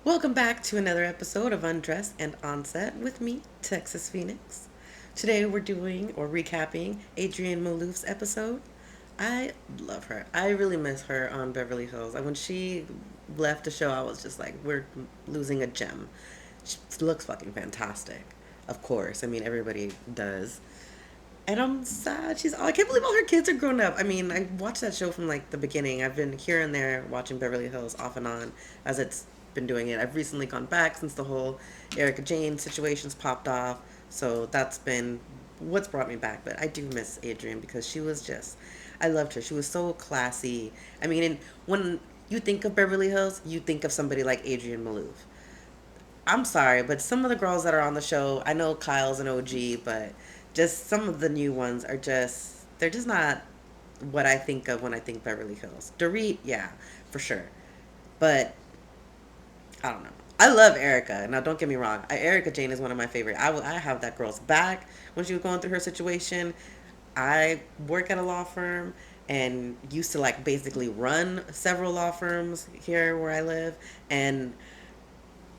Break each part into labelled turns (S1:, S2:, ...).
S1: Welcome back to another episode of Undress and Onset with me, Texas Phoenix. Today we're doing or recapping Adrienne Maloof's episode. I love her. I really miss her on Beverly Hills. When she left the show, I was just like, we're losing a gem. She looks fucking fantastic. Of course. I mean, everybody does. And I'm sad. I can't believe all her kids are grown up. I mean, I watched that show from like the beginning. I've been here and there watching Beverly Hills off and on as it's been doing it. I've recently gone back since the whole Erica Jane situations popped off. So that's been what's brought me back. But I do miss Adrienne because she was just, I loved her. She was so classy. I mean, and when you think of Beverly Hills, you think of somebody like Adrienne Maloof. I'm sorry, but some of the girls that are on the show, I know Kyle's an OG, but just some of the new ones are just, they're just not what I think of when I think Beverly Hills. Dorit, yeah, for sure. But I don't know. I love Erica. Now, don't get me wrong. Erica Jane is one of my favorite. I have that girl's back when she was going through her situation. I work at a law firm and used to like basically run several law firms here where I live. And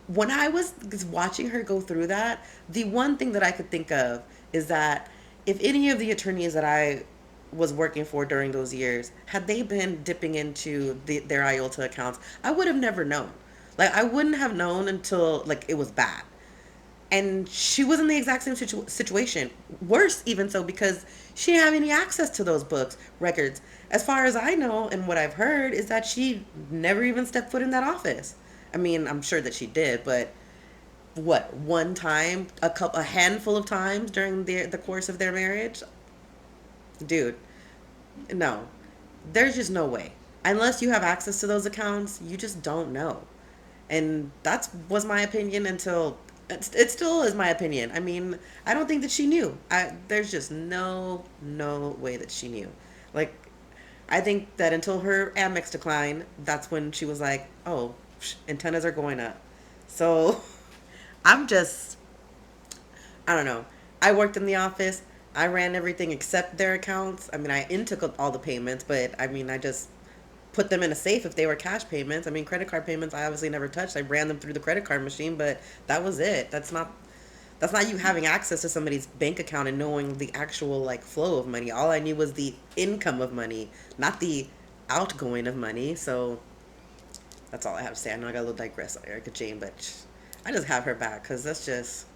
S1: when I was watching her go through that, the one thing that I could think of is that if any of the attorneys that I was working for during those years, had they been dipping into their IOTA accounts, I would have never known. Like, I wouldn't have known until, like, it was bad. And she was in the exact same situation. Worse, even so, because she didn't have any access to those books, records. As far as I know, and what I've heard, is that she never even stepped foot in that office. I mean, I'm sure that she did, but what, one time, a handful of times during the course of their marriage? Dude, no. There's just no way. Unless you have access to those accounts, you just don't know. And that was my opinion until it still is my opinion. I mean, I don't think that she knew. There's just no way that she knew. Like, I think that until her Amex declined, that's when she was like, "Oh, antennas are going up." So I'm just, I don't know. I worked in the office. I ran everything except their accounts. I mean, I intook all the payments, but I mean, I just put them in a safe if they were cash payments. I mean, credit card payments I obviously never touched. I ran them through the credit card machine, but that was it. That's not you having access to somebody's bank account and knowing the actual like flow of money. All I knew was the income of money, not the outgoing of money. So that's all I have to say. I know I got a little digress on Erica Jane, but I just have her back because that's just,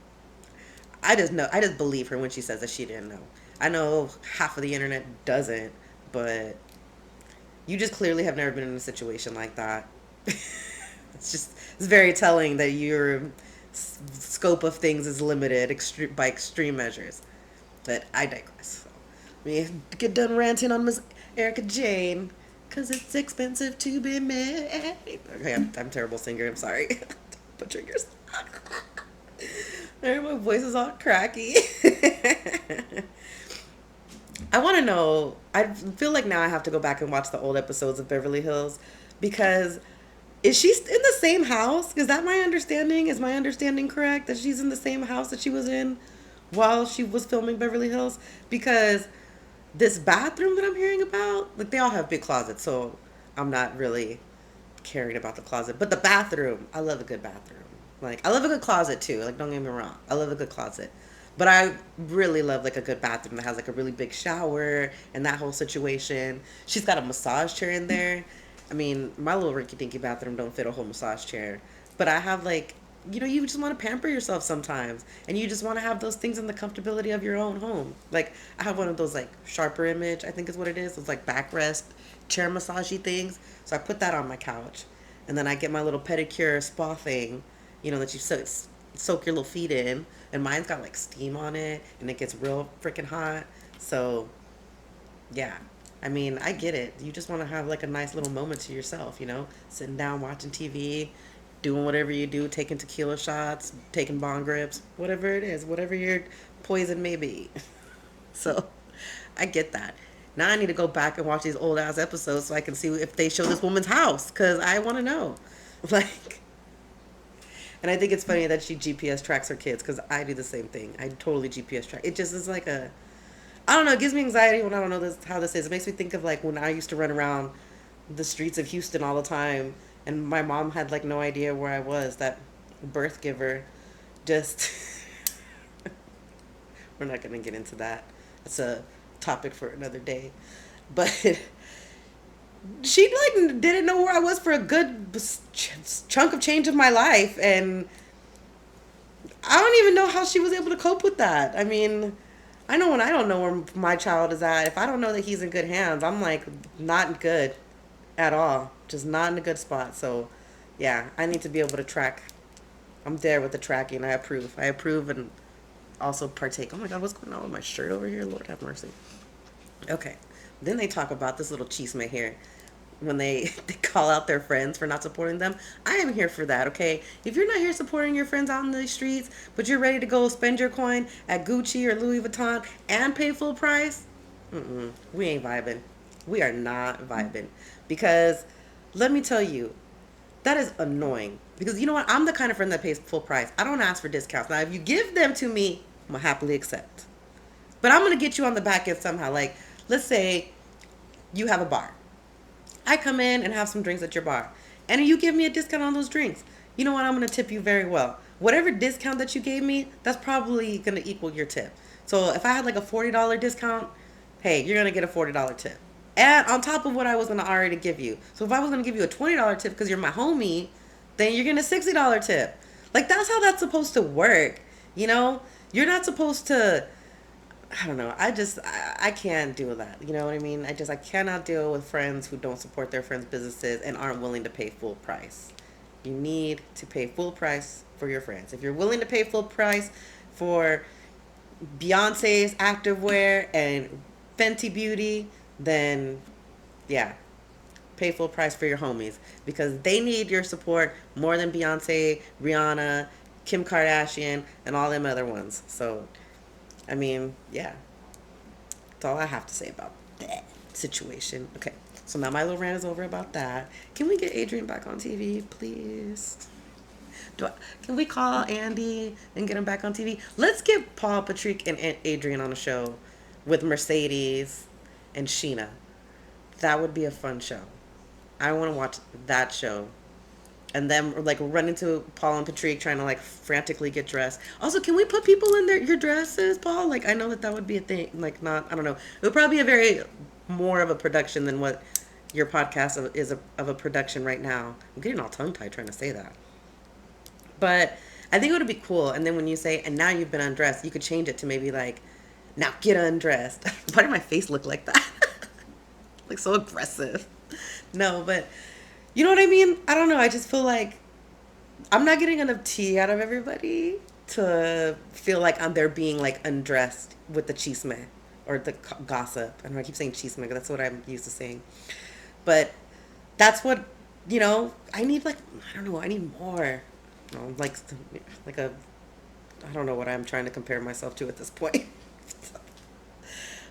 S1: I just know, I just believe her when she says that she didn't know. I know half of the internet doesn't, but you just clearly have never been in a situation like that. It's very telling that your scope of things is limited by extreme measures. But I digress. So, let me get done ranting on Miss Erica Jane. Because it's expensive to be married. Okay, I'm a terrible singer. I'm sorry. Put triggers. My voice is all cracky. I want to know. I feel like now I have to go back and watch the old episodes of Beverly Hills because is she in the same house? Is that my understanding? Is my understanding correct that she's in the same house that she was in while she was filming Beverly Hills? Because this bathroom that I'm hearing about, like they all have big closets, so I'm not really caring about the closet. But the bathroom, I love a good bathroom. Like I love a good closet too. Like don't get me wrong, I love a good closet. But I really love like a good bathroom that has like a really big shower and that whole situation. She's got a massage chair in there. I mean, my little rinky dinky bathroom don't fit a whole massage chair. But I have like, you just want to pamper yourself sometimes. And you just want to have those things in the comfortability of your own home. Like, I have one of those like sharper image, I think is what it is. It's like backrest, chair massagey things. So I put that on my couch. And then I get my little pedicure spa thing, that you soak your little feet in. And mine's got like steam on it. And it gets real freaking hot. So, yeah. I mean, I get it. You just want to have like a nice little moment to yourself, sitting down watching TV, doing whatever you do, taking tequila shots, taking bong grips, whatever it is, whatever your poison may be. So, I get that. Now I need to go back and watch these old ass episodes so I can see if they show this woman's house because I want to know. Like, and I think it's funny that she GPS tracks her kids because I do the same thing. I totally GPS track. It just is like I don't know. It gives me anxiety when I don't know how this is. It makes me think of like when I used to run around the streets of Houston all the time And my mom had like no idea where I was. That birth giver just, we're not going to get into that. It's a topic for another day. But she like didn't know where I was for a good chunk of change of my life. And I don't even know how she was able to cope with that. I mean, I know when I don't know where my child is at, if I don't know that he's in good hands, I'm like not good at all. Just not in a good spot. So, yeah, I need to be able to track. I'm there with the tracking. I approve. I approve and also partake. Oh my God, what's going on with my shirt over here? Lord have mercy. Okay. Then they talk about this little chisme here when they call out their friends for not supporting them. I am here for that, okay? If you're not here supporting your friends out in the streets, but you're ready to go spend your coin at Gucci or Louis Vuitton and pay full price, we ain't vibing. We are not vibing. Because let me tell you, that is annoying. Because you know what? I'm the kind of friend that pays full price. I don't ask for discounts. Now, if you give them to me, I'm going to happily accept. But I'm going to get you on the back end somehow. Like, let's say you have a bar. I come in and have some drinks at your bar. And you give me a discount on those drinks. You know what? I'm going to tip you very well. Whatever discount that you gave me, that's probably going to equal your tip. So if I had like a $40 discount, hey, you're going to get a $40 tip. And on top of what I was going to already give you. So if I was going to give you a $20 tip because you're my homie, then you're getting a $60 tip. Like, that's how that's supposed to work. You know? You're not supposed to, I don't know. I can't deal with that. You know what I mean? I cannot deal with friends who don't support their friends' businesses and aren't willing to pay full price. You need to pay full price for your friends. If you're willing to pay full price for Beyonce's activewear and Fenty Beauty, then yeah, pay full price for your homies because they need your support more than Beyonce, Rihanna, Kim Kardashian, and all them other ones. So, I mean, yeah, that's all I have to say about that situation. Okay, so now my little rant is over about that. Can we get Adrienne back on TV, please? Can we call Andy and get him back on TV? Let's get Paul, Patrick, and Adrienne on a show with Mercedes and Sheena. That would be a fun show. I want to watch that show. And then like run into Paul and Patrick trying to like frantically get dressed. Also, can we put people in your dresses, Paul? Like I know that would be a thing. Like not, I don't know. It would probably be a very more of a production than what your podcast is of a production right now. I'm getting all tongue tied trying to say that. But I think it would be cool. And then when you say, and now you've been undressed, you could change it to maybe like, now get undressed. Why did my face look like that? Like so aggressive. No, but you know what I mean? I don't know. I just feel like I'm not getting enough tea out of everybody to feel like they're being like undressed with the chisme or the gossip. I know I keep saying chisme, that's what I'm used to saying. But that's what, I need like, I don't know, I need more. Like a, I don't know what I'm trying to compare myself to at this point.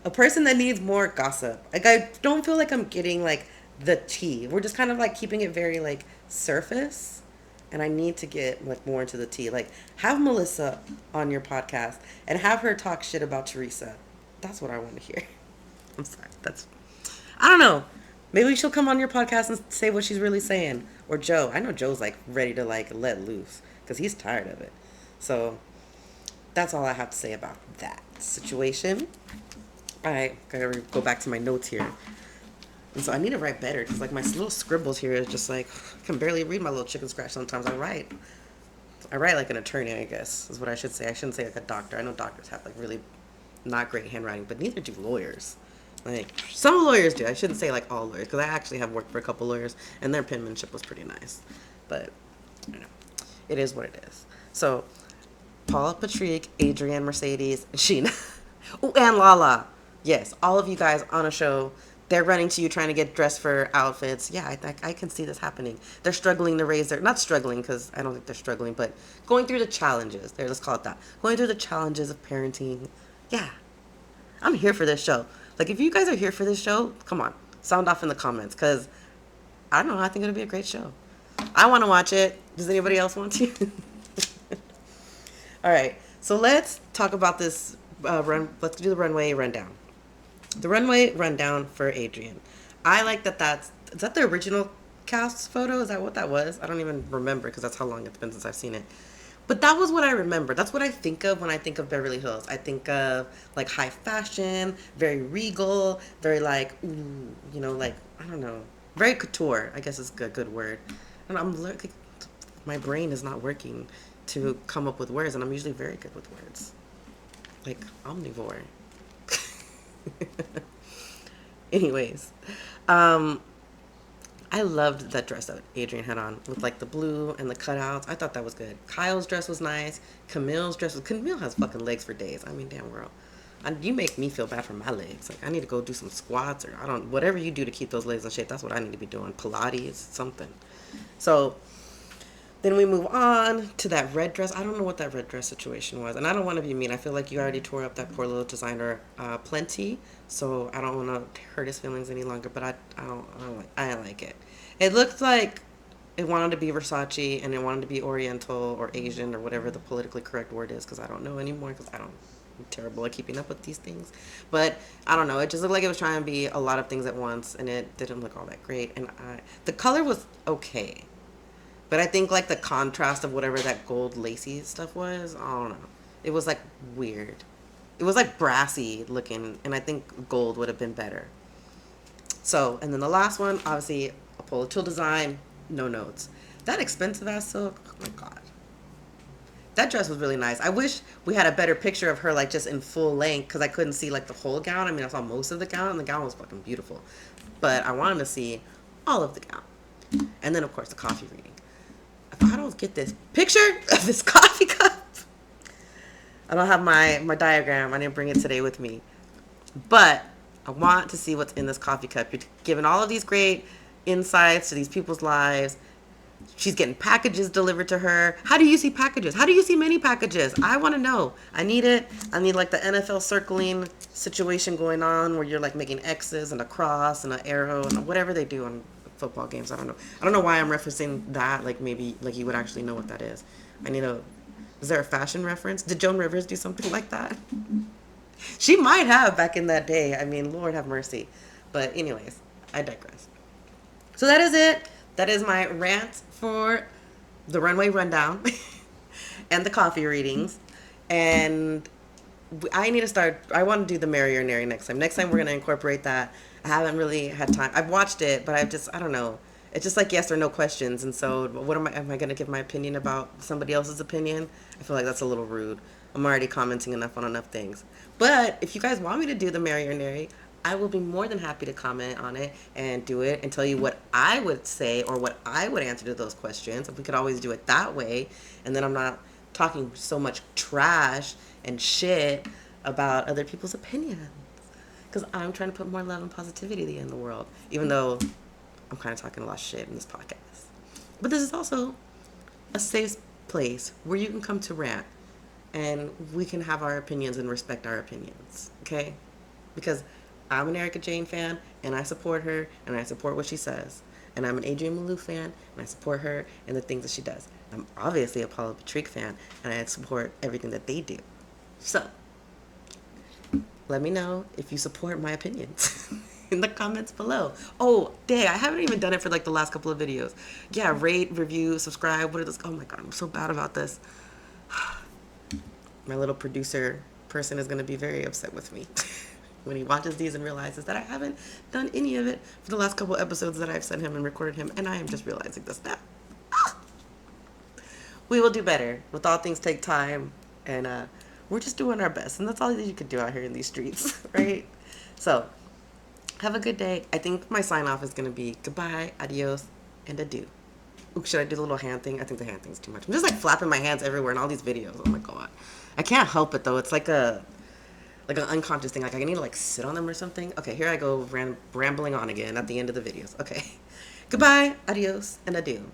S1: A person that needs more gossip. Like I don't feel like I'm getting like the tea. We're just kind of like keeping it very like surface. And I need to get like more into the tea. Like have Melissa on your podcast and have her talk shit about Teresa. That's what I want to hear. I'm sorry. I don't know. Maybe she'll come on your podcast and say what she's really saying. Or Joe. I know Joe's like ready to like let loose because he's tired of it. So that's all I have to say about that situation. I gotta go back to my notes here. And so I need to write better because like my little scribbles here is just like I can barely read my little chicken scratch sometimes. I write like an attorney, I guess is what I should say. I shouldn't say like a doctor. I know doctors have like really not great handwriting, but neither do lawyers. Like some lawyers do. I shouldn't say like all lawyers because I actually have worked for a couple lawyers and their penmanship was pretty nice. But it is what it is. So Paul, Patrick, Adrienne, Mercedes, and Sheena. Oh, and Lala. Yes, all of you guys on a show. They're running to you trying to get dressed for outfits. Yeah, I can see this happening. They're struggling to raise not struggling because I don't think they're struggling, but going through the challenges. There, let's call it that. Going through the challenges of parenting. Yeah, I'm here for this show. Like, if you guys are here for this show, come on, sound off in the comments because I don't know. I think it'll be a great show. I want to watch it. Does anybody else want to? All right, so let's talk about this Let's do the runway rundown. The runway rundown for Adrienne. I like is that the original cast photo. Is that what that was? I don't even remember because that's how long it's been since I've seen it. But that was what I remember. That's what I think of when I think of Beverly Hills. I think of like high fashion, very regal, very like, ooh, like, I don't know, very couture, I guess is a good word. And my brain is not working to come up with words, and I'm usually very good with words. Like omnivore. Anyways, um, I loved that dress that Adrienne had on with like the blue and the cutouts. I thought that was good. Kyle's dress was nice. Camille has fucking legs for days. I mean, damn girl. You make me feel bad for my legs. Like I need to go do some squats or whatever you do to keep those legs in shape. That's what I need to be doing. Pilates, something. So then we move on to that red dress. I don't know what that red dress situation was. And I don't want to be mean. I feel like you already tore up that poor little designer plenty. So I don't want to hurt his feelings any longer. But I don't like it. It looked like it wanted to be Versace and it wanted to be Oriental or Asian or whatever the politically correct word is. Because I don't know anymore. Because I'm terrible at keeping up with these things. But I don't know. It just looked like it was trying to be a lot of things at once. And it didn't look all that great. And the color was okay. But I think like the contrast of whatever that gold lacy stuff was, I don't know. It was like weird. It was like brassy looking, and I think gold would have been better. So, and then the last one, obviously, a Polo Tool design, no notes. That expensive ass silk, oh my god. That dress was really nice. I wish we had a better picture of her like just in full length because I couldn't see like the whole gown. I mean, I saw most of the gown, and the gown was fucking beautiful. But I wanted to see all of the gown. And then, of course, the coffee reading. If I don't get this picture of this coffee cup, I don't have my diagram. I didn't bring it today with me. But I want to see what's in this coffee cup. You're giving all of these great insights to these people's lives. She's getting packages delivered to her. How do you see packages? How do you see many packages? I want to know. I need it. I need like the NFL circling situation going on where you're like making X's and a cross and an arrow and whatever they do on football games. I don't know. I don't know why I'm referencing that. Like maybe like you would actually know what that is. Is there a fashion reference? Did Joan Rivers do something like that? She might have back in that day. I mean, Lord have mercy. But anyways, I digress. So that is it. That is my rant for the runway rundown and the coffee readings. And I want to do the Marry or Nary next time. Next time we're going to incorporate that. I haven't really had time. I've watched it, but I don't know. It's just like yes or no questions. And so am I going to give my opinion about somebody else's opinion? I feel like that's a little rude. I'm already commenting enough on enough things. But if you guys want me to do the Marry or Nary, I will be more than happy to comment on it and do it and tell you what I would say or what I would answer to those questions. If we could always do it that way, and then I'm not talking so much trash and shit about other people's opinions. Because I'm trying to put more love and positivity in the world, even though I'm kind of talking a lot of shit in this podcast. But this is also a safe place where you can come to rant and we can have our opinions and respect our opinions, okay? Because I'm an Erica Jane fan, and I support her, and I support what she says. And I'm an Adrienne Maloof fan, and I support her and the things that she does. I'm obviously a Paula Patrick fan, and I support everything that they do. So, let me know if you support my opinions in the comments below. Oh, dang, I haven't even done it for like the last couple of videos. Yeah, rate, review, subscribe. What are those? Oh my god, I'm so bad about this. My little producer person is going to be very upset with me. When he watches these and realizes that I haven't done any of it for the last couple episodes that I've sent him and recorded him, and I am just realizing this now. We will do better. With all things take time, and we're just doing our best, and that's all that you can do out here in these streets, right? So, have a good day. I think my sign-off is going to be goodbye, adios, and adieu. Ooh, should I do the little hand thing? I think the hand thing's too much. I'm just like flapping my hands everywhere in all these videos. Oh my god. I can't help it, though. It's like an unconscious thing. Like I need to like sit on them or something. Okay, here I go rambling on again at the end of the videos. Okay. Goodbye, adios, and adieu.